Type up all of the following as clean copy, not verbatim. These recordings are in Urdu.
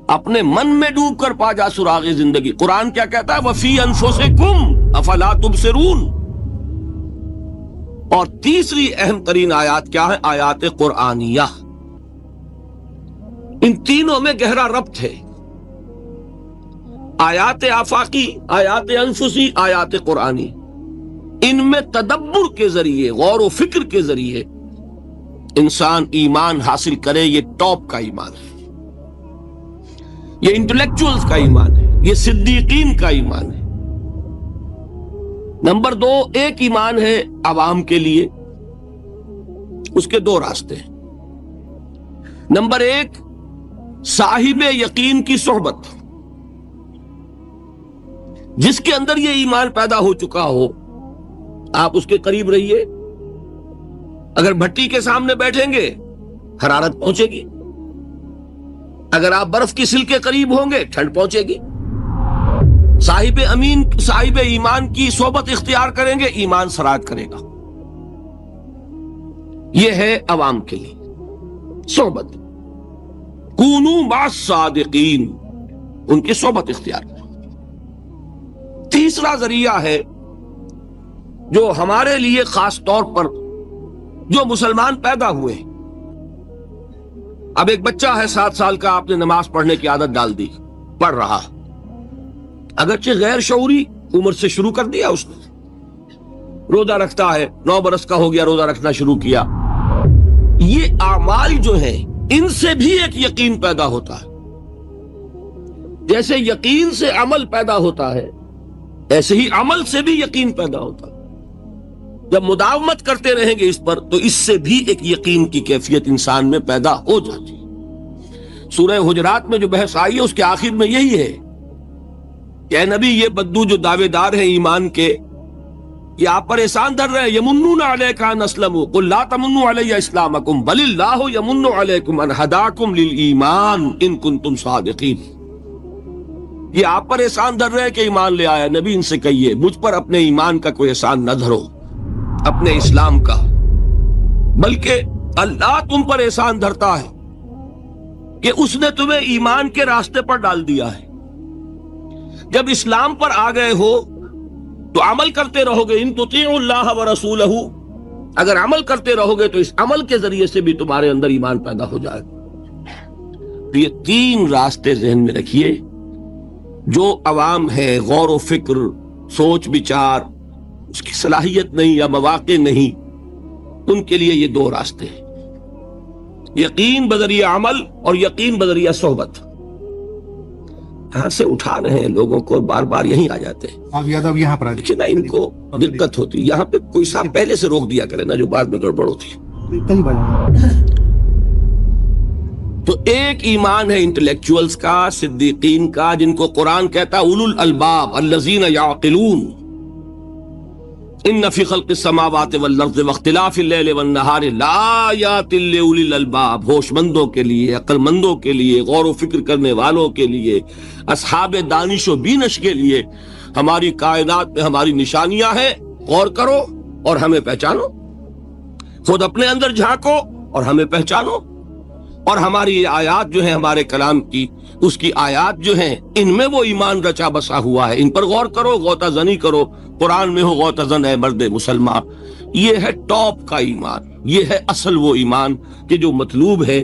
اپنے من میں ڈوب کر پا جا سراغ زندگی. قرآن کیا کہتا ہے؟ وَفِي أَنفُسِكُمْ أَفَلَا تُبْصِرُونَ. اور تیسری اہم ترین آیات کیا ہے؟ آیات قرآنیہ. ان تینوں میں گہرا ربط ہے. آیات آفاقی، آیات انفسی، آیات قرآنی. ان میں تدبر کے ذریعے، غور و فکر کے ذریعے انسان ایمان حاصل کرے. یہ ٹاپ کا ایمان ہے، یہ انٹلیکچوئلز کا ایمان ہے، یہ صدیقین کا ایمان ہے. نمبر 2، ایک ایمان ہے عوام کے لیے، اس کے دو راستے ہیں. نمبر 1، صاحب یقین کی صحبت. جس کے اندر یہ ایمان پیدا ہو چکا ہو، آپ اس کے قریب رہیے. اگر بھٹی کے سامنے بیٹھیں گے حرارت پہنچے گی، اگر آپ برف کی سل کے قریب ہوں گے ٹھنڈ پہنچے گی. صاحب ایمان کی صحبت اختیار کریں گے، ایمان سرایت کرے گا. یہ ہے عوام کے لیے صحبت. کونوا مع الصادقین، ان کی صحبت اختیار کریں. تیسرا ذریعہ ہے جو ہمارے لیے خاص طور پر جو مسلمان پیدا ہوئے. اب ایک بچہ ہے 7 سال کا، آپ نے نماز پڑھنے کی عادت ڈال دی، پڑھ رہا، اگرچہ غیر شعوری عمر سے شروع کر دیا اس نے. روزہ رکھتا ہے، 9 برس کا ہو گیا، روزہ رکھنا شروع کیا. یہ اعمال جو ہیں ان سے بھی ایک یقین پیدا ہوتا ہے. جیسے یقین سے عمل پیدا ہوتا ہے، ایسے ہی عمل سے بھی یقین پیدا ہوتا ہے. جب مداومت کرتے رہیں گے اس پر تو اس سے بھی ایک یقین کی کیفیت انسان میں پیدا ہو جاتی ہے. سورہ حجرات میں جو بحث آئی ہے اس کے آخر میں یہی ہے کہ اے نبی، یہ بدو جو دعوے دار ہیں ایمان کے، یہ آپ پر احسان دھر رہے ہیں. یمنون علیک ان اسلموا قل لا تمنوا علی اسلامکم بل اللہ یمن علیکم ان ہداکم للایمان ان کنتم صادقین. یہ آپ پر احسان دھر رہے ہیں کہ ایمان لے آیا. نبی ان سے کہیے مجھ پر اپنے ایمان کا کوئی احسان نہ دھرو، اپنے اسلام کا، بلکہ اللہ تم پر احسان دھرتا ہے کہ اس نے تمہیں ایمان کے راستے پر ڈال دیا ہے. جب اسلام پر آ گئے ہو تو عمل کرتے رہو گے. ان تطیعوا اللہ ورسولہ، اگر عمل کرتے رہو گے تو اس عمل کے ذریعے سے بھی تمہارے اندر ایمان پیدا ہو جائے. یہ 3 راستے ذہن میں رکھیے. جو عوام ہے، غور و فکر، سوچ بچار، اس کی صلاحیت نہیں یا مواقع نہیں، ان کے لیے یہ 2 راستے ہیں: یقین بذریعہ عمل اور یقین بذریعہ صحبت. یہاں سے اٹھا رہے ہیں لوگوں کو، بار بار یہیں آ جاتے ہیں. آپ یادو یہاں پر دیکھیں نا، ان کو دقت ہوتی. یہاں پہ کوئی صاحب پہلے سے روک دیا کرے نا، جو بعد میں گڑبڑ ہوتی. تو ایک ایمان ہے انٹلیکچوئلز کا، صدیقین کا، جن کو قرآن کہتا ہے اولو الالباب الذین یعقلون. ان فی خلق السماوات والارض واختلاف اللیل والنہار لآیات لأولی الالباب. ہوش مندوں کے لیے، عقل مندوں کے لیے، غور و فکر کرنے والوں کے لیے، اصحاب دانش و بینش کے لیے ہماری کائنات میں ہماری نشانیاں ہیں. غور کرو اور ہمیں پہچانو. خود اپنے اندر جھانکو اور ہمیں پہچانو. اور ہماری آیات جو ہیں، ہمارے کلام کی، اس کی آیات جو ہیں، ان میں وہ ایمان رچا بسا ہوا ہے. ان پر غور کرو، غوطہ زنی کرو. قرآن میں ہو غوطہ زن ہے مرد مسلمان. یہ ہے ٹاپ کا ایمان، یہ ہے اصل وہ ایمان کہ جو مطلوب ہے.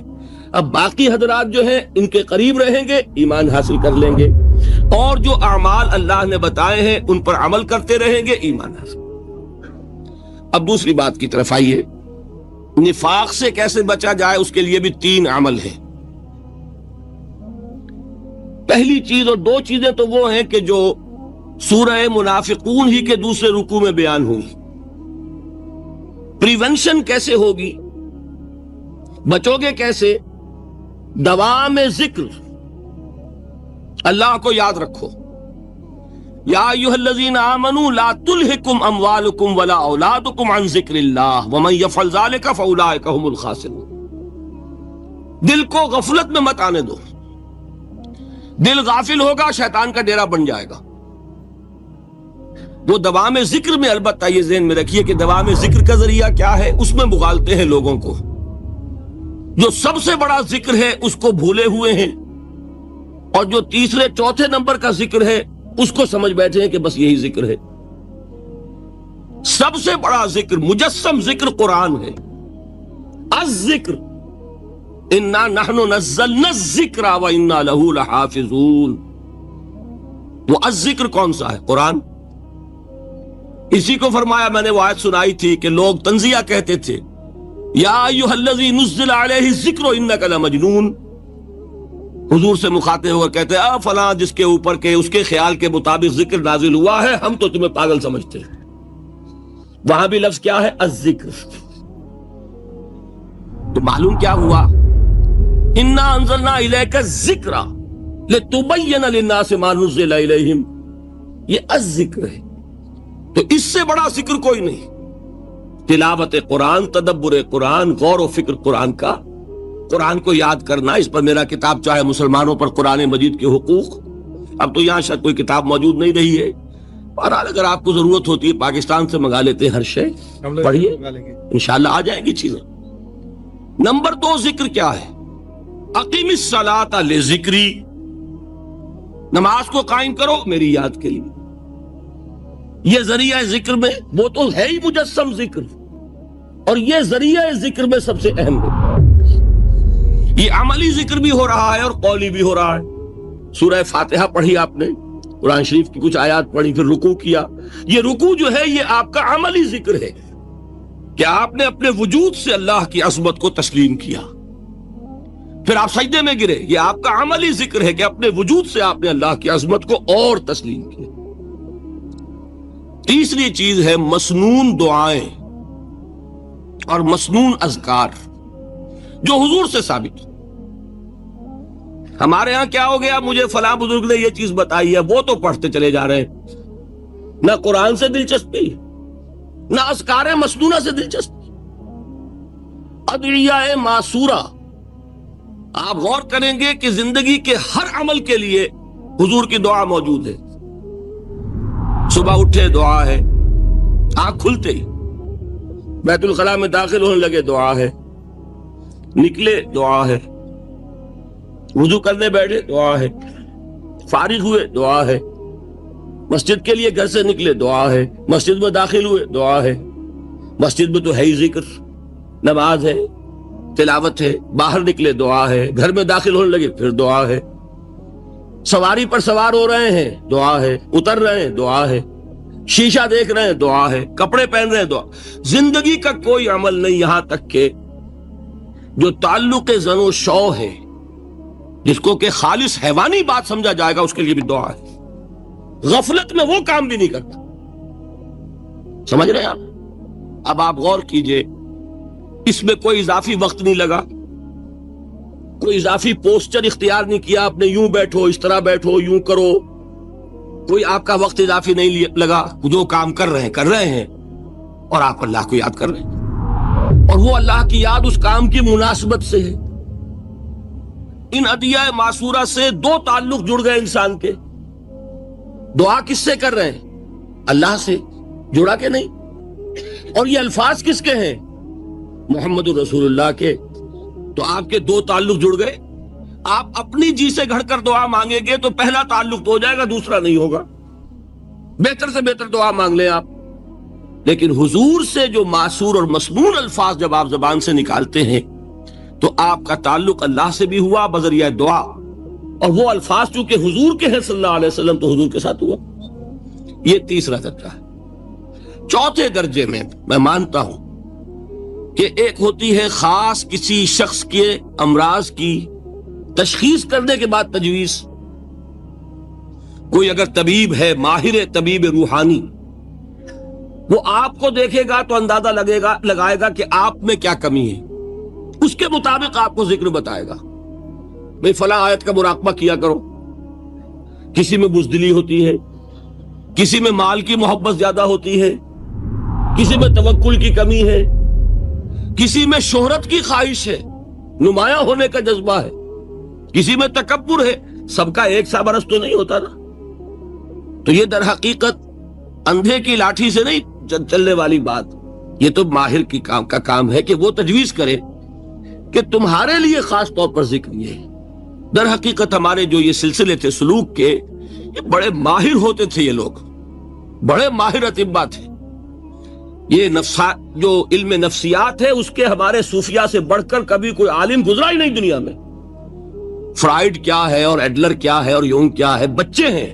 اب باقی حضرات جو ہیں ان کے قریب رہیں گے، ایمان حاصل کر لیں گے، اور جو اعمال اللہ نے بتائے ہیں ان پر عمل کرتے رہیں گے، ایمان حاصل. اب دوسری بات کی طرف آئیے. نفاق سے کیسے بچا جائے، اس کے لیے بھی 3 عمل ہیں. پہلی چیز، اور 2 چیزیں تو وہ ہیں کہ جو سورہ منافقون ہی کے دوسرے رکوع میں بیان ہوئی. پریونشن کیسے ہوگی، بچو گے کیسے؟ دوام ذکر، اللہ کو یاد رکھو. یا ایھا الذین آمنوا لا تلہکم اموالکم ولا اولادکم عن ذکر اللہ ومن یفعل ذلک فاولئک هم الخاسرون. دل کو غفلت میں مت آنے دو. دل غافل ہوگا، شیطان کا ڈیرا بن جائے گا. وہ دوام ذکر میں، البتہ یہ ذہن میں رکھیے کہ دوام ذکر کا ذریعہ کیا ہے، اس میں مغالتے ہیں لوگوں کو. جو سب سے بڑا ذکر ہے اس کو بھولے ہوئے ہیں، اور جو تیسرے چوتھے نمبر کا ذکر ہے اس کو سمجھ بیٹھے ہیں کہ بس یہی ذکر ہے. سب سے بڑا ذکر، مجسم ذکر قرآن ہے. الذکر انا نحن نزلنا الذکر وانا له لحافظون. وہ الذکر کون سا ہے؟ قرآن. اسی کو فرمایا، میں نے وہ آیت سنائی تھی کہ لوگ تنزیہ کہتے تھے، یا ایھا الذی نزل علیہ الذکر انک لمجنون. حضور سے مخاطب ہو کر کہتے ہیں فلاں جس کے اوپر کے اس کے خیال کے مطابق ذکر نازل ہوا ہے، ہم تو تمہیں پاگل سمجھتے ہیں. وہاں بھی لفظ کیا ہے؟ الذکر. تو معلوم کیا ہوا؟ انا انزلنا الیک الذکر لتبین للناس ما نزل الیہم. یہ الذکر ہے. تو اس سے بڑا ذکر کوئی نہیں. تلاوت قرآن، تدبر قرآن، غور و فکر قرآن کا، قرآن کو یاد کرنا. اس پر میرا کتاب چاہے مسلمانوں پر قرآن مجید کے حقوق، اب تو یہاں شاید کوئی کتاب موجود نہیں رہی ہے، بہرحال اگر آپ کو ضرورت ہوتی ہے پاکستان سے منگا لیتے ہیں ہر شے، پڑھیے انشاءاللہ آ جائیں گی چیزیں. نمبر 2 ذکر کیا ہے؟ اقیم الصلاۃ لذکری. نماز کو قائم کرو میری یاد کے لیے. یہ ذریعہ ذکر میں، وہ تو ہے ہی مجسم ذکر، اور یہ ذریعہ ذکر میں سب سے اہم ہے. یہ عملی ذکر بھی ہو رہا ہے اور قولی بھی ہو رہا ہے. سورہ فاتحہ پڑھی آپ نے، قرآن شریف کی کچھ آیات پڑھی، پھر رکوع کیا. یہ رکوع جو ہے یہ آپ کا عملی ذکر ہے کہ آپ نے اپنے وجود سے اللہ کی عظمت کو تسلیم کیا. پھر آپ سجدے میں گرے، یہ آپ کا عملی ذکر ہے کہ اپنے وجود سے آپ نے اللہ کی عظمت کو اور تسلیم کیا. تیسری چیز ہے مسنون دعائیں اور مسنون اذکار جو حضور سے ثابت. ہمارے ہاں کیا ہو گیا؟ مجھے فلاں بزرگ نے یہ چیز بتائی ہے، وہ تو پڑھتے چلے جا رہے ہیں. نہ قرآن سے دلچسپی، نہ اذکار مسنونہ سے دلچسپی. ادعیہ معصورہ. آپ غور کریں گے کہ زندگی کے ہر عمل کے لیے حضور کی دعا موجود ہے. صبح اٹھے دعا ہے، آنکھ کھلتے ہی بیت الخلاء میں داخل ہونے لگے دعا ہے، نکلے دعا ہے، وضو کرنے بیٹھے دعا ہے، فارغ ہوئے دعا ہے، مسجد کے لیے گھر سے نکلے دعا ہے، مسجد میں داخل ہوئے دعا ہے. مسجد میں تو ہے ہی ذکر، نماز ہے، تلاوت ہے. باہر نکلے دعا ہے، گھر میں داخل ہونے لگے پھر دعا ہے. سواری پر سوار ہو رہے ہیں دعا ہے، اتر رہے ہیں دعا ہے، شیشہ دیکھ رہے ہیں دعا ہے، کپڑے پہن رہے ہیں دعا. زندگی کا کوئی عمل نہیں یہاں تک کہ جو تعلق زن و شو ہے، جس کو کہ خالص حیوانی بات سمجھا جائے گا، اس کے لیے بھی دعا ہے. غفلت میں وہ کام بھی نہیں کرتا. سمجھ رہے ہیں آپ؟ اب آپ غور کیجئے، اس میں کوئی اضافی وقت نہیں لگا، کوئی اضافی پوسچر اختیار نہیں کیا آپ نے، یوں بیٹھو، اس طرح بیٹھو، یوں کرو. کوئی آپ کا وقت اضافی نہیں لگا. جو کام کر رہے ہیں اور آپ اللہ کو یاد کر رہے ہیں، اور وہ اللہ کی یاد اس کام کی مناسبت سے ہے. ان ادعیہ معصورہ سے 2 تعلق جڑ گئے انسان کے. دعا کس سے کر رہے ہیں؟ اللہ سے. جڑا کہ نہیں؟ اور یہ الفاظ کس کے ہیں؟ محمد رسول اللہ کے. تو آپ کے 2 تعلق جڑ گئے. آپ اپنی جی سے گھڑ کر دعا مانگیں گے تو پہلا تعلق تو ہو جائے گا، دوسرا نہیں ہوگا. بہتر سے بہتر دعا مانگ لیں آپ. لیکن حضور سے جو معصور اور مسنون الفاظ جب آپ زبان سے نکالتے ہیں تو آپ کا تعلق اللہ سے بھی ہوا بذریعہ دعا، اور وہ الفاظ چونکہ حضور کے ہیں صلی اللہ علیہ وسلم تو حضور کے ساتھ ہوا. یہ تیسرا درجہ ہے. چوتھے درجے میں میں مانتا ہوں کہ ایک ہوتی ہے خاص کسی شخص کے امراض کی تشخیص کرنے کے بعد تجویز. کوئی اگر طبیب ہے، ماہر طبیب روحانی، وہ آپ کو دیکھے گا تو اندازہ لگائے گا کہ آپ میں کیا کمی ہے، اس کے مطابق آپ کو ذکر بتائے گا. بھئی فلاں آیت کا مراقبہ کیا کرو. کسی میں بزدلی ہوتی ہے، کسی میں مال کی محبت زیادہ ہوتی ہے، کسی میں توکل کی کمی ہے، کسی میں شہرت کی خواہش ہے، نمایاں ہونے کا جذبہ ہے، کسی میں تکبر ہے. سب کا ایک سا برس تو نہیں ہوتا نا. تو یہ در حقیقت اندھے کی لاٹھی سے نہیں چلنے والی بات. یہ تو ماہر کی کام ہے کہ وہ تجویز کرے کہ تمہارے لیے خاص طور پر ذکر یہ ہے. در حقیقت ہمارے جو یہ سلسلے تھے سلوک کے، یہ بڑے ماہر ہوتے تھے، یہ لوگ بڑے ماہر اطباء تھے. یہ جو علم نفسیات ہے اس کے ہمارے صوفیاء سے بڑھ کر کبھی کوئی عالم گزرا ہی نہیں دنیا میں. فرائیڈ کیا ہے اور ایڈلر کیا ہے اور یونگ کیا ہے، بچے ہیں.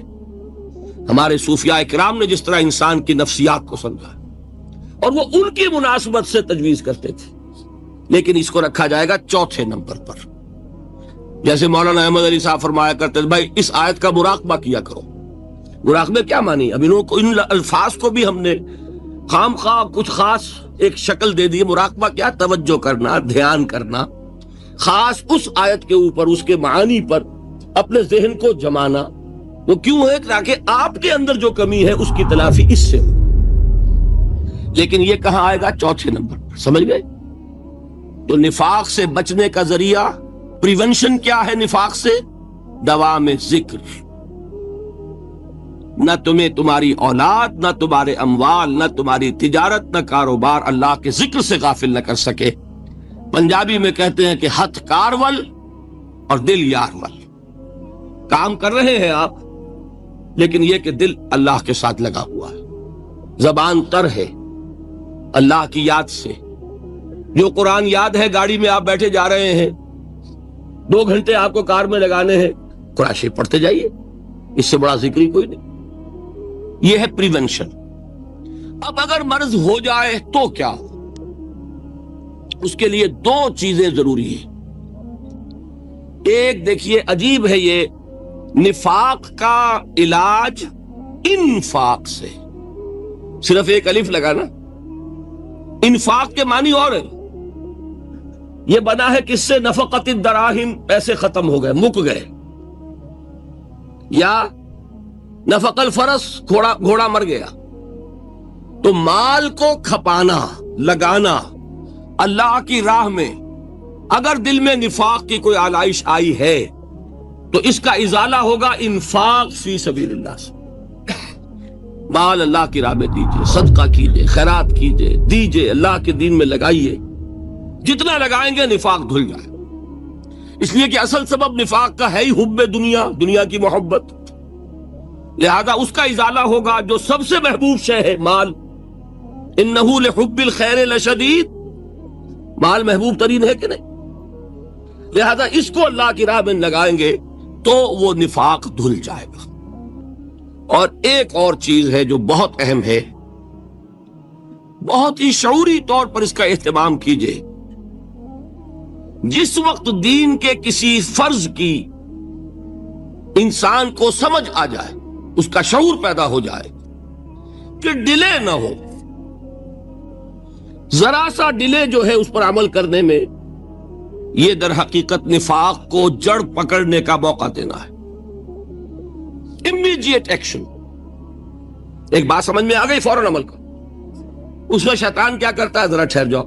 ہمارے صوفیاء اکرام نے جس طرح انسان کی نفسیات کو سمجھا اور وہ ان کی مناسبت سے تجویز کرتے تھے. لیکن اس کو رکھا جائے گا چوتھے نمبر پر. جیسے مولانا احمد علی صاحب فرمایا کرتے تھے بھائی اس آیت کا مراقبہ کیا کرو. مراقبے کیا مانی؟ اب ان الفاظ کو بھی ہم نے خام خواہ کچھ خاص ایک شکل دے دی. مراقبہ کیا؟ توجہ کرنا، دھیان کرنا، خاص اس آیت کے اوپر، اس کے معانی پر اپنے ذہن کو جمانا. وہ کیوں ہے؟ تاکہ آپ کے اندر جو کمی ہے اس کی تلافی اس سے ہو. لیکن یہ کہاں آئے گا؟ چوتھے نمبر پر. سمجھ گئے؟ تو نفاق سے بچنے کا ذریعہ، پریونشن کیا ہے نفاق سے؟ دوام ذکر. نہ تمہیں تمہاری اولاد، نہ تمہارے اموال، نہ تمہاری تجارت، نہ کاروبار اللہ کے ذکر سے غافل نہ کر سکے. پنجابی میں کہتے ہیں کہ ہتھ کارول اور دل یارول. کام کر رہے ہیں آپ، لیکن یہ کہ دل اللہ کے ساتھ لگا ہوا ہے، زبان تر ہے اللہ کی یاد سے. جو قرآن یاد ہے، گاڑی میں آپ بیٹھے جا رہے ہیں، 2 گھنٹے آپ کو کار میں لگانے ہیں، قرآن شریف پڑھتے جائیے. اس سے بڑا ذکر ہی کوئی نہیں. یہ ہے پریونشن. اب اگر مرض ہو جائے تو کیا؟ اس کے لیے 2 چیزیں ضروری ہیں. ایک دیکھیے عجیب ہے، یہ نفاق کا علاج انفاق سے. صرف ایک الف لگا نا. انفاق کے معنی اور ہے. یہ بنا ہے کس سے؟ نفقت الدراہم، پیسے ختم ہو گئے، مک گئے. یا نفق الفرس، گھوڑا مر گیا. تو مال کو کھپانا، لگانا اللہ کی راہ میں. اگر دل میں نفاق کی کوئی آلائش آئی ہے تو اس کا ازالہ ہوگا انفاق فی سبیل اللہ سے. مال اللہ کی راہ میں دیجئے، صدقہ کیجئے، خیرات کیجئے، دیجئے، اللہ کے دین میں لگائیے. جتنا لگائیں گے نفاق دھل جائے. اس لیے کہ اصل سبب نفاق کا ہے ہی حب دنیا، دنیا کی محبت. لہذا اس کا ازالہ ہوگا جو سب سے محبوب شے ہے، مال. انہ لحب الخیر لشدید. مال محبوب ترین ہے کہ نہیں؟ لہذا اس کو اللہ کی راہ میں لگائیں گے تو وہ نفاق دھل جائے گا. اور ایک اور چیز ہے جو بہت اہم ہے، بہت ہی شعوری طور پر اس کا اہتمام کیجئے. جس وقت دین کے کسی فرض کی انسان کو سمجھ آ جائے، اس کا شعور پیدا ہو جائے کہ ڈیلے نہ ہو. ذرا سا ڈیلے جو ہے اس پر عمل کرنے میں، یہ در حقیقت نفاق کو جڑ پکڑنے کا موقع دینا ہے. Immediate action. ایک بات سمجھ میں آ گئی، فوراً عمل کرو. اس میں شیطان کیا کرتا ہے؟ ذرا ٹھہر جاؤ،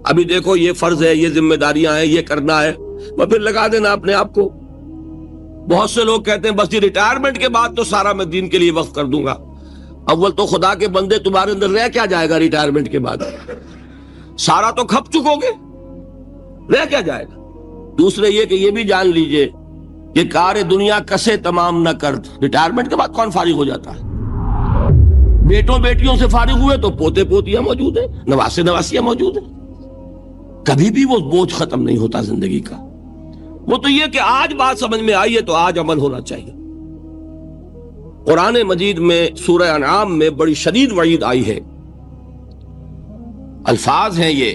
ابھی دیکھو یہ فرض ہے، یہ ذمہ داریاں ہیں، یہ کرنا ہے، اور پھر لگا دینا اپنے آپ کو. بہت سے لوگ کہتے ہیں بس یہ ریٹائرمنٹ کے بعد تو سارا میں دین کے لیے وقف کر دوں گا. اول تو خدا کے بندے تمہارے اندر رہ کیا جائے گا ریٹائرمنٹ کے بعد؟ سارا تو کھپ چکو گے، رہ کیا جائے گا؟ دوسرے یہ کہ یہ بھی جان لیجئے کہ کار دنیا کسے تمام نہ کرد. ریٹائرمنٹ کے بعد کون فارغ ہو جاتا ہے؟ بیٹوں بیٹیوں سے فارغ ہوئے تو پوتے پوتیاں موجود ہیں، نواسے نواسیاں موجود ہیں. کبھی بھی وہ بوجھ ختم نہیں ہوتا زندگی کا. وہ تو یہ کہ آج بات سمجھ میں آئی ہے تو آج عمل ہونا چاہیے. قرآن مجید میں سورہ انعام میں بڑی شدید وعید آئی ہے. الفاظ ہیں یہ،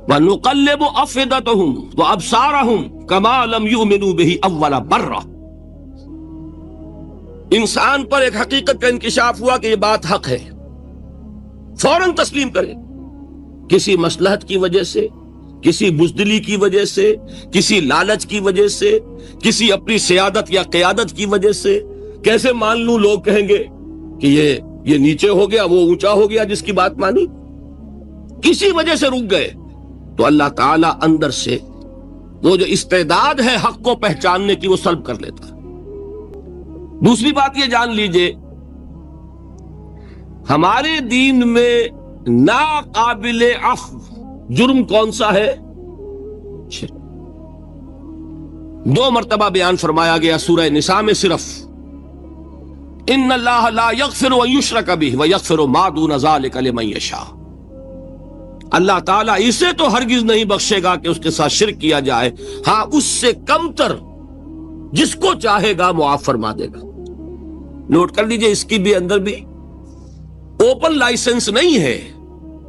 وَنُقَلِّبُ أَفْئِدَتَهُمْ وَأَبْصَارَهُمْ كَمَا لَمْ يُؤْمِنُوا بِهِ أَوَّلَ مَرَّةٍ. انسان پر ایک حقیقت کا انکشاف ہوا کہ یہ بات حق ہے، فوراً تسلیم کرے. کسی مصلحت کی وجہ سے، کسی بزدلی کی وجہ سے، کسی لالچ کی وجہ سے، کسی اپنی سیادت یا قیادت کی وجہ سے. کیسے مان لوں؟ لوگ کہیں گے کہ یہ نیچے ہو گیا، وہ اونچا ہو گیا جس کی بات مانی. کسی وجہ سے رک گئے تو اللہ تعالیٰ اندر سے وہ جو استعداد ہے حق کو پہچاننے کی وہ سلب کر لیتا ہے. دوسری بات یہ جان لیجئے، ہمارے دین میں ناقابل عفو جرم کون سا ہے؟ شرک۔ 2 مرتبہ بیان فرمایا گیا سورہ نساء میں صرف، ان اللہ لا یغفر ان یشرک بہ ویغفر ما دون ذلک لمن یشاء۔ اللہ تعالیٰ اسے تو ہرگز نہیں بخشے گا کہ اس کے ساتھ شرک کیا جائے، ہاں اس سے کم تر جس کو چاہے گا معاف فرما دے گا۔ نوٹ کر لیجئے، اس کی بھی اندر بھی اوپن لائسنس نہیں ہے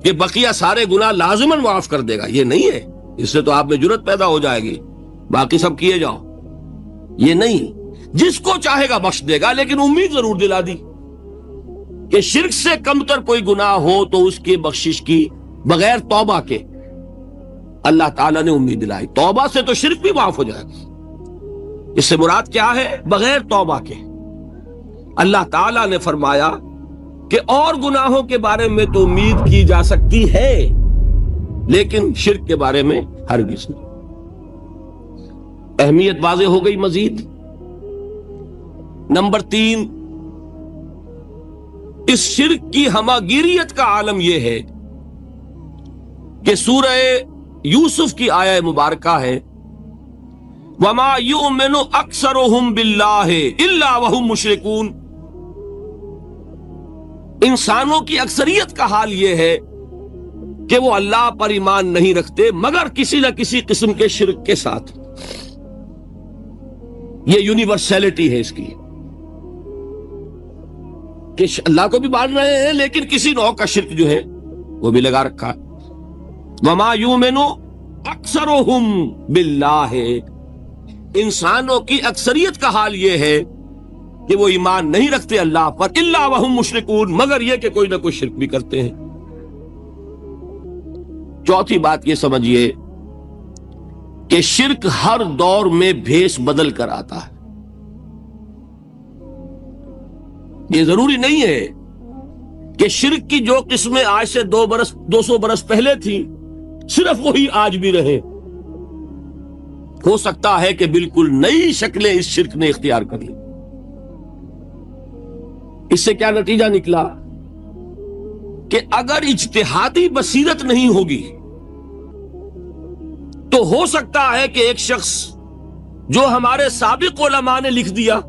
کہ بقیہ سارے گناہ لازماً معاف کر دے گا، یہ نہیں ہے۔ اس سے تو آپ میں جرت پیدا ہو جائے گی، باقی سب کیے جاؤ، یہ نہیں۔ جس کو چاہے گا بخش دے گا، لیکن امید ضرور دلا دی کہ شرک سے کم تر کوئی گناہ ہو تو اس کی بخشش کی بغیر توبہ کے اللہ تعالیٰ نے امید دلائی۔ توبہ سے تو شرک بھی معاف ہو جائے گا، اس سے مراد کیا ہے؟ بغیر توبہ کے۔ اللہ تعالیٰ نے فرمایا کہ اور گناہوں کے بارے میں تو امید کی جا سکتی ہے، لیکن شرک کے بارے میں ہرگز نہیں۔ اہمیت واضح ہو گئی مزید۔ نمبر 3، اس شرک کی ہماگیریت کا عالم یہ ہے کہ سورہ یوسف کی آیہ مبارکہ ہے، وَمَا يُؤْمِنُ أَكْثَرُهُمْ بِاللَّهِ إِلَّا وَهُمْ مُشْرِكُونَ۔ انسانوں کی اکثریت کا حال یہ ہے کہ وہ اللہ پر ایمان نہیں رکھتے مگر کسی نہ کسی قسم کے شرک کے ساتھ۔ یہ یونیورسلٹی ہے اس کی کہ اللہ کو بھی مان رہے ہیں لیکن کسی نوع کا شرک جو ہے وہ بھی لگا رکھا۔ وَمَا يُؤْمِنُ أَكْثَرُهُمْ بِاللَّهِ، انسانوں کی اکثریت کا حال یہ ہے کہ وہ ایمان نہیں رکھتے اللہ پر، الا وہم مشرکون، مگر یہ کہ کوئی نہ کوئی شرک بھی کرتے ہیں۔ چوتھی بات یہ سمجھیے کہ شرک ہر دور میں بھیس بدل کر آتا ہے۔ یہ ضروری نہیں ہے کہ شرک کی جو قسمیں آج سے 200 برس پہلے تھیں صرف وہی آج بھی رہے۔ ہو سکتا ہے کہ بالکل نئی شکلیں اس شرک نے اختیار کر لی۔ اس سے کیا نتیجہ نکلا کہ اگر اجتہادی بصیرت نہیں ہوگی تو ہو سکتا ہے کہ ایک شخص جو ہمارے سابق علماء نے لکھ دیا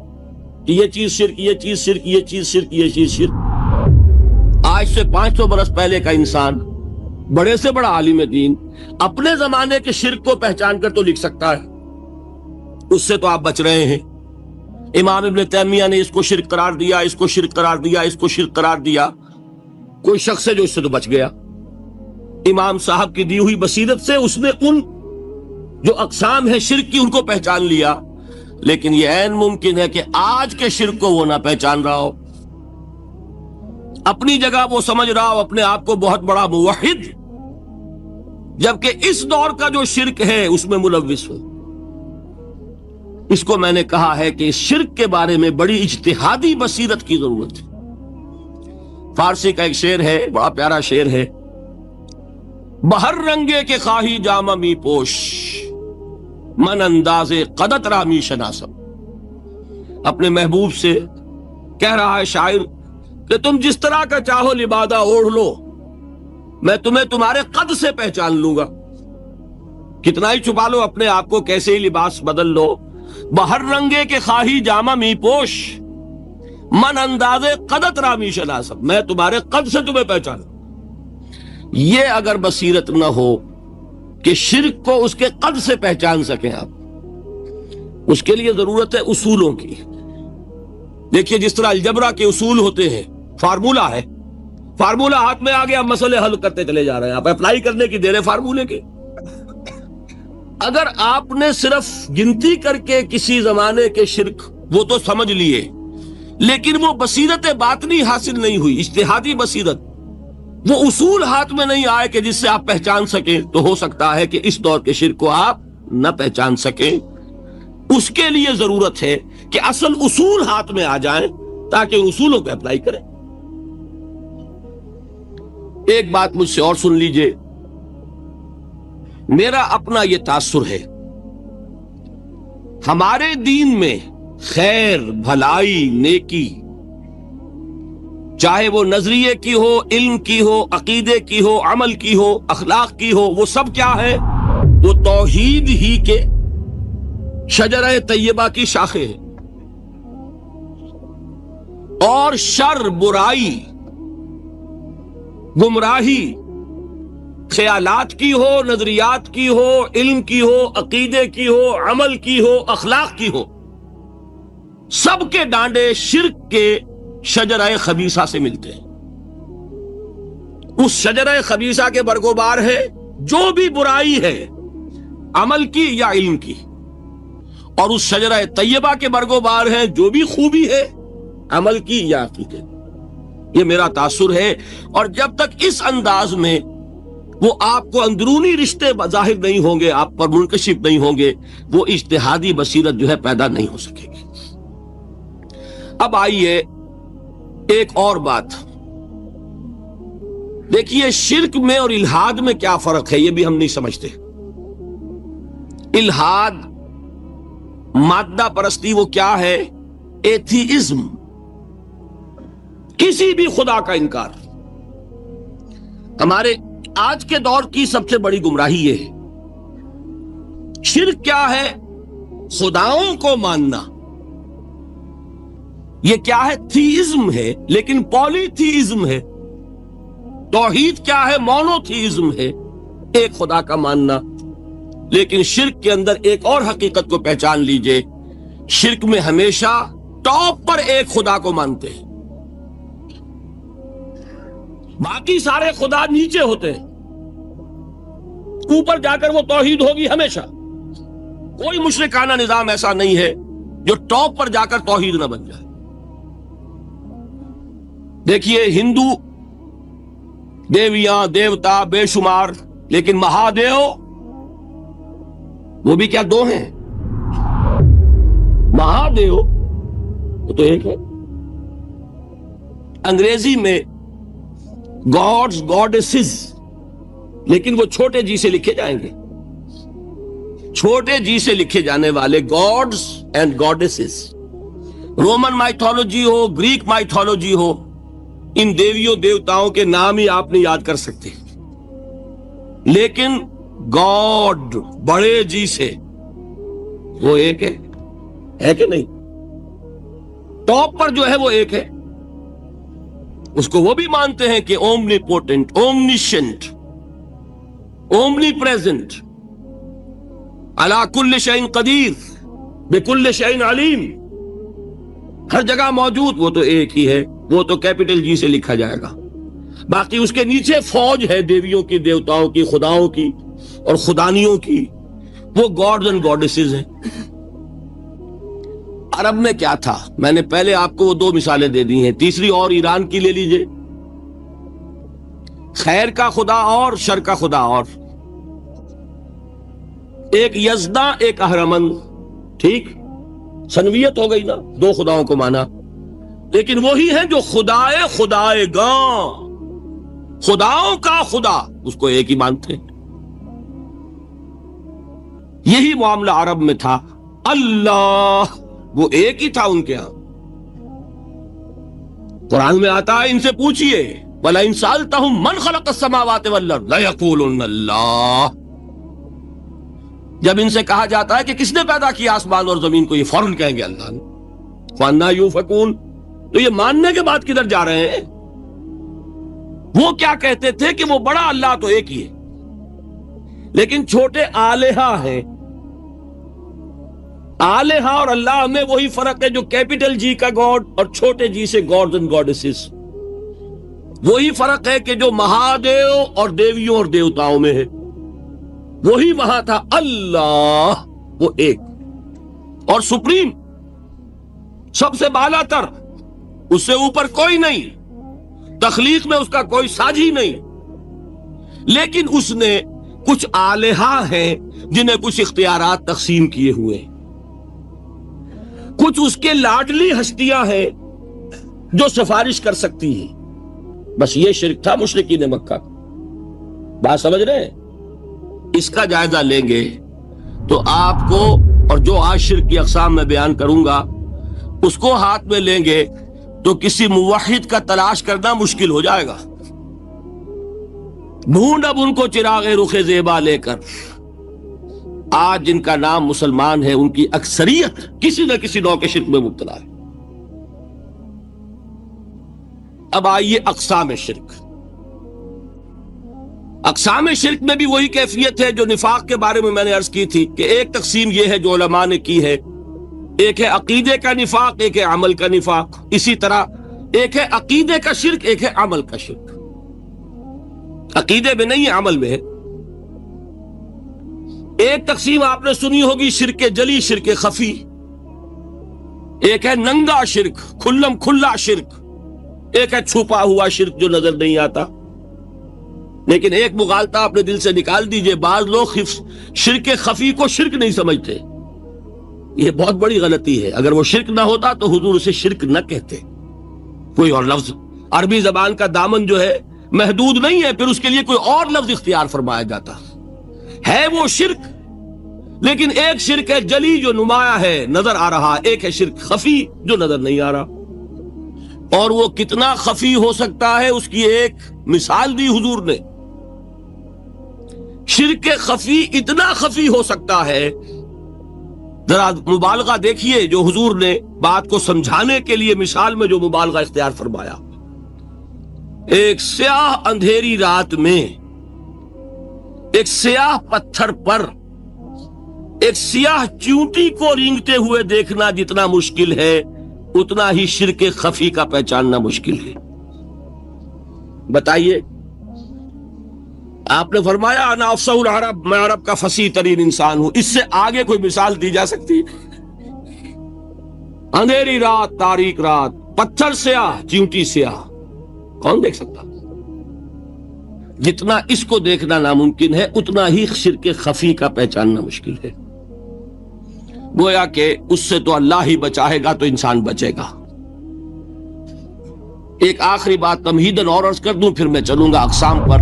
کہ یہ چیز شرک، یہ چیز شرک، یہ چیز شرک، یہ چیز شرک، آج سے 500 برس پہلے کا انسان، بڑے سے بڑا عالم دین، اپنے زمانے کے شرک کو پہچان کر تو لکھ سکتا ہے، اس سے تو آپ بچ رہے ہیں۔ امام ابن تیمیہ نے اس کو شرک قرار دیا، اس کو شرک قرار دیا، اس کو شرک قرار دیا، کوئی شخص ہے جو اس سے تو بچ گیا۔ امام صاحب کی دی ہوئی بصیرت سے اس نے ان جو اقسام ہے شرک کی ان کو پہچان لیا، لیکن یہ عین ممکن ہے کہ آج کے شرک کو وہ نہ پہچان رہا ہو، اپنی جگہ وہ سمجھ رہا ہو اپنے آپ کو بہت بڑا موحد، جبکہ اس دور کا جو شرک ہے اس میں ملوث ہو۔ اس کو میں نے کہا ہے کہ اس شرک کے بارے میں بڑی اجتہادی بصیرت کی ضرورت ہے۔ فارسی کا ایک شعر ہے، بڑا پیارا شعر ہے، بہر رنگے کے خواہی جامہ می پوش، من انداز قدت رامی شناسم۔ اپنے محبوب سے کہہ رہا ہے شاعر کہ تم جس طرح کا چاہو لبادہ اوڑھ لو، میں تمہیں تمہارے قد سے پہچان لوں گا۔ کتنا ہی چھپا لو اپنے آپ کو، کیسے ہی لباس بدل لو، بہر رنگے کے خواہی جامہ می پوش، من انداز قدت رامی شناسم، میں تمہارے قد سے تمہیں پہچانوں۔ یہ اگر بصیرت نہ ہو کہ شرک کو اس کے قد سے پہچان سکیں آپ، اس کے لیے ضرورت ہے اصولوں کی۔ دیکھیے جس طرح الجبرا کے اصول ہوتے ہیں، فارمولہ ہے، فارمولہ ہاتھ میں آ گیا، مسئلے حل کرتے چلے جا رہے ہیں، آپ اپلائی کرنے کی دیر ہے فارمولے کے۔ اگر آپ نے صرف گنتی کر کے کسی زمانے کے شرک وہ تو سمجھ لیے، لیکن وہ بصیرت باطنی حاصل نہیں ہوئی، اجتہادی بصیرت، وہ اصول ہاتھ میں نہیں آئے کہ جس سے آپ پہچان سکیں، تو ہو سکتا ہے کہ اس دور کے شرک کو آپ نہ پہچان سکیں۔ اس کے لیے ضرورت ہے کہ اصل اصول ہاتھ میں آ جائیں تاکہ ان اصولوں کو اپلائی کریں۔ ایک بات مجھ سے اور سن لیجئے، میرا اپنا یہ تاثر ہے، ہمارے دین میں خیر، بھلائی، نیکی، چاہے وہ نظریے کی ہو، علم کی ہو، عقیدے کی ہو، عمل کی ہو، اخلاق کی ہو، وہ سب کیا ہے؟ وہ توحید ہی کے شجرہ طیبہ کی شاخیں ہیں۔ اور شر، برائی، گمراہی، خیالات کی ہو، نظریات کی ہو، علم کی ہو، عقیدے کی ہو، عمل کی ہو، اخلاق کی ہو، سب کے ڈانڈے شرک کے شجرہ خبیثہ سے ملتے ہیں۔ اس شجرہ خبیثہ کے برگوبار ہے جو بھی برائی ہے، عمل کی یا علم کی، اور اس شجرہ طیبہ کے برگوبار ہے جو بھی خوبی ہے، عمل کی یا عقیدے کی۔ یہ میرا تاثر ہے، اور جب تک اس انداز میں وہ آپ کو اندرونی رشتے ظاہر نہیں ہوں گے، آپ پر منکشف نہیں ہوں گے، وہ اجتہادی بصیرت جو ہے پیدا نہیں ہو سکے گی۔ اب آئیے ایک اور بات دیکھیے، شرک میں اور الحاد میں کیا فرق ہے، یہ بھی ہم نہیں سمجھتے۔ الحاد، مادہ پرستی، وہ کیا ہے؟ ایتھیزم، کسی بھی خدا کا انکار۔ ہمارے آج کے دور کی سب سے بڑی گمراہی یہ ہے۔ شرک کیا ہے؟ خداؤں کو ماننا۔ یہ کیا ہے؟ تھیزم ہے، لیکن پولی تھیزم ہے۔ توحید کیا ہے؟ مونو تھیزم ہے، ایک خدا کا ماننا۔ لیکن شرک کے اندر ایک اور حقیقت کو پہچان لیجئے، شرک میں ہمیشہ ٹاپ پر ایک خدا کو مانتے ہیں، باقی سارے خدا نیچے ہوتے ہیں، اوپر جا کر وہ توحید ہوگی ہمیشہ۔ کوئی مشرکانہ نظام ایسا نہیں ہے جو ٹاپ پر جا کر توحید نہ بن جائے۔ دیکھیے، ہندو دیویاں، دیوتا بے شمار، لیکن مہادیو وہ بھی کیا دو ہیں؟ مہادیو وہ تو ایک ہے۔ انگریزی میں گاڈز، گاڈیسز، لیکن وہ چھوٹے جی سے لکھے جائیں گے، چھوٹے جی سے لکھے جانے والے gods and goddesses. Roman mythology ہو، گریک مائتھولوجی ہو، ان دیویوں دیوتاؤں کے نام ہی آپ نہیں یاد کر سکتے، لیکن گاڈ بڑے جی سے وہ ایک ہے کہ نہیں؟ ٹاپ پر جو ہے وہ ایک ہے، اس کو وہ بھی مانتے ہیں کہ اومنی پوٹنٹ، اومنیشنٹ، اومنی پریزنٹ، علی کل شیء قدیر، بکل شیء علیم، ہر جگہ موجود، وہ تو ایک ہی ہے، وہ تو کیپٹل جی سے لکھا جائے گا۔ باقی اس کے نیچے فوج ہے دیویوں کی، دیوتاؤں کی، خداؤں کی اور خدانیوں کی، وہ گاڈز اینڈ گاڈیسز ہیں۔ عرب میں کیا تھا؟ میں نے پہلے آپ کو وہ دو مثالیں دے دی ہیں، تیسری اور ایران کی لے لیجئے۔ خیر کا خدا اور شر کا خدا اور، ایک یزداں، ایک اہرمن، ٹھیک، سنویت ہو گئی نا، دو خداؤں کو مانا، لیکن وہی ہیں جو خدائے خدائے گاں، خداؤں کا خدا، اس کو ایک ہی مانتے ہیں۔ یہی معاملہ عرب میں تھا، اللہ وہ ایک ہی تھا ان کے ہاں۔ قرآن میں آتا ہے، ان سے پوچھئے وَلَئِن سَأَلْتَهُم مَّنْ خَلَقَ السَّمَاوَاتِ وَالْأَرْضَ لَيَقُولُنَّ اللَّهُ۔ جب ان سے کہا جاتا ہے کہ کس نے پیدا کیا آسمان اور زمین کو، یہ فوراً کہیں گے اللہ نے۔ فَأَنَّىٰ يُؤْفَكُونَ، تو یہ ماننے کے بعد کدھر جا رہے ہیں؟ وہ کیا کہتے تھے کہ وہ بڑا اللہ تو ایک ہی ہے، لیکن چھوٹے آلہہ ہیں۔ آلہہ اور اللہ میں وہی فرق ہے جو کیپٹل جی کا گاڈ اور چھوٹے جی سے گاڈز اینڈ گاڈیسز، وہی فرق ہے کہ جو مہادیو اور دیویوں اور دیوتاؤں میں ہے، وہی وہاں تھا۔ اللہ وہ ایک اور سپریم، سب سے بالا تر، اس سے اوپر کوئی نہیں، تخلیق میں اس کا کوئی ساجی نہیں، لیکن اس نے کچھ آلہہ ہیں جنہیں کچھ اختیارات تقسیم کیے ہوئے ہیں، کچھ اس کے لاڈلی ہستیاں ہیں جو سفارش کر سکتی ہیں۔ بس یہ شرک تھا مشرکین مکہ کا۔ بات سمجھ رہے ہیں؟ اس کا جائزہ لیں گے تو آپ کو، اور جو آج شرک کی اقسام میں بیان کروں گا اس کو ہاتھ میں لیں گے تو کسی موحد کا تلاش کرنا مشکل ہو جائے گا. ڈھونڈ اب ان کو چراغ رخ زیبا لے کر. آج جن کا نام مسلمان ہے ان کی اکثریت کسی نہ کسی نوع کے شرک میں مبتلا ہے. اب آئیے اقسام شرک. اقسام شرک میں بھی وہی کیفیت ہے جو نفاق کے بارے میں نے عرض کی تھی کہ ایک تقسیم یہ ہے جو علماء نے کی ہے، ایک ہے عقیدے کا نفاق، ایک ہے عمل کا نفاق. اسی طرح ایک ہے عقیدے کا شرک، ایک ہے عمل کا شرک. عقیدے میں نہیں ہے، عمل میں ہے. ایک تقسیم آپ نے سنی ہوگی شرک جلی، شرک خفی. ایک ہے ننگا شرک، کھلم کھلا شرک. ایک ہے چھپا ہوا شرک جو نظر نہیں آتا. لیکن ایک مغالطہ اپنے دل سے نکال دیجئے، بعض لوگ شرک خفی کو شرک نہیں سمجھتے. یہ بہت بڑی غلطی ہے. اگر وہ شرک نہ ہوتا تو حضور اسے شرک نہ کہتے. کوئی اور لفظ، عربی زبان کا دامن جو ہے محدود نہیں ہے، پھر اس کے لیے کوئی اور لفظ اختیار فرمایا جاتا ہے. وہ شرک، لیکن ایک شرک ہے جلی جو نمایاں ہے، نظر آ رہا. ایک ہے شرک خفی جو نظر نہیں آ رہا. اور وہ کتنا خفی ہو سکتا ہے اس کی ایک مثال دی حضور نے. شرک خفی اتنا خفی ہو سکتا ہے، ذرا مبالغہ دیکھیے جو حضور نے بات کو سمجھانے کے لیے مثال میں جو مبالغہ اختیار فرمایا. ایک سیاہ اندھیری رات میں ایک سیاہ پتھر پر ایک سیاہ چیونٹی کو رینگتے ہوئے دیکھنا جتنا مشکل ہے، اتنا ہی شرک خفی کا پہچاننا مشکل ہے. بتائیے، آپ نے فرمایا انا افصح العرب، میں عرب کا فصیح ترین انسان ہوں. اس سے آگے کوئی مثال دی جا سکتی؟ اندھیری رات، تاریک رات، پتھر سیاہ، چیونٹی سیاہ، کون دیکھ سکتا؟ جتنا اس کو دیکھنا ناممکن ہے اتنا ہی شرک خفی کا پہچاننا مشکل ہے. گویا کہ اس سے تو اللہ ہی بچائے گا تو انسان بچے گا. ایک آخری بات تمہیداً اور عرض کر دوں، پھر میں چلوں گا اقسام پر.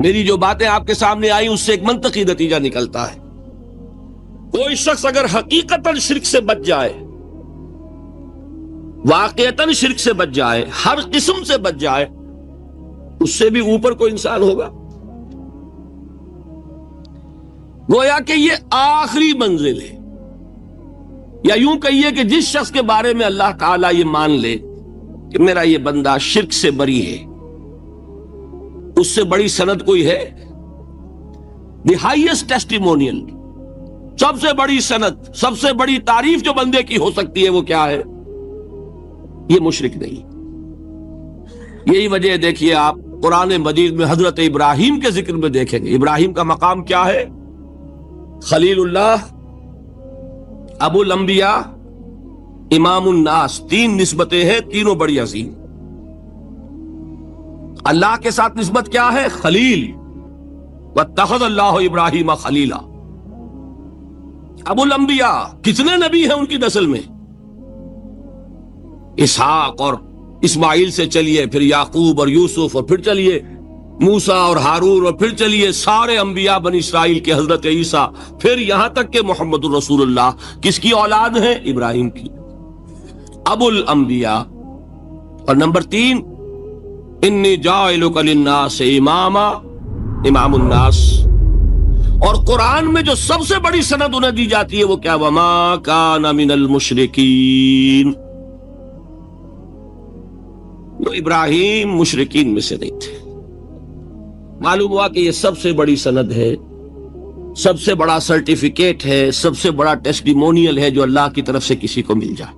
میری جو باتیں آپ کے سامنے آئی اس سے ایک منطقی نتیجہ نکلتا ہے. کوئی شخص اگر حقیقتاً شرک سے بچ جائے، واقعتاً شرک سے بچ جائے، ہر قسم سے بچ جائے، اس سے بھی اوپر کوئی انسان ہوگا. گویا کہ یہ آخری منزل ہے. یا یوں کہیے کہ جس شخص کے بارے میں اللہ تعالیٰ یہ مان لے کہ میرا یہ بندہ شرک سے بری ہے، اس سے بڑی سند کوئی ہے؟ دی ہائیسٹ ٹیسٹیمونیل، سب سے بڑی سند، سب سے بڑی تعریف جو بندے کی ہو سکتی ہے وہ کیا ہے؟ یہ مشرک نہیں. یہی وجہ دیکھیے آپ قرآن مجید میں حضرت ابراہیم کے ذکر میں دیکھیں گے. ابراہیم کا مقام کیا ہے؟ خلیل اللہ، ابو الانبیاء، امام الناس. تین نسبتیں ہیں، تینوں بڑی عظیم. اللہ کے ساتھ نسبت کیا ہے؟ خلیل. واتخذ اللہ ابراہیم خلیلا. ابو الانبیاء، کتنے نبی ہیں ان کی نسل میں؟ اسحاق اور اسماعیل سے چلیے، پھر یعقوب اور یوسف، اور پھر چلیے موسیٰ اور ہارون، اور پھر چلیے سارے انبیاء بنی اسرائیل کے، حضرت عیسیٰ، پھر یہاں تک کہ محمد الرسول اللہ. کس کی اولاد ہے؟ ابراہیم کی. ابو الانبیاء. اور نمبر 3، انی جاعلک للناس اماما، امام الناس. اور قرآن میں جو سب سے بڑی سند انہیں دی جاتی ہے وہ کیا؟ وما کان من المشرکین. تو ابراہیم مشرکین میں سے نہیں تھے. معلوم ہوا کہ یہ سب سے بڑی سند ہے، سب سے بڑا سرٹیفکیٹ ہے، سب سے بڑا ٹیسٹیمونیل ہے جو اللہ کی طرف سے کسی کو مل جائے.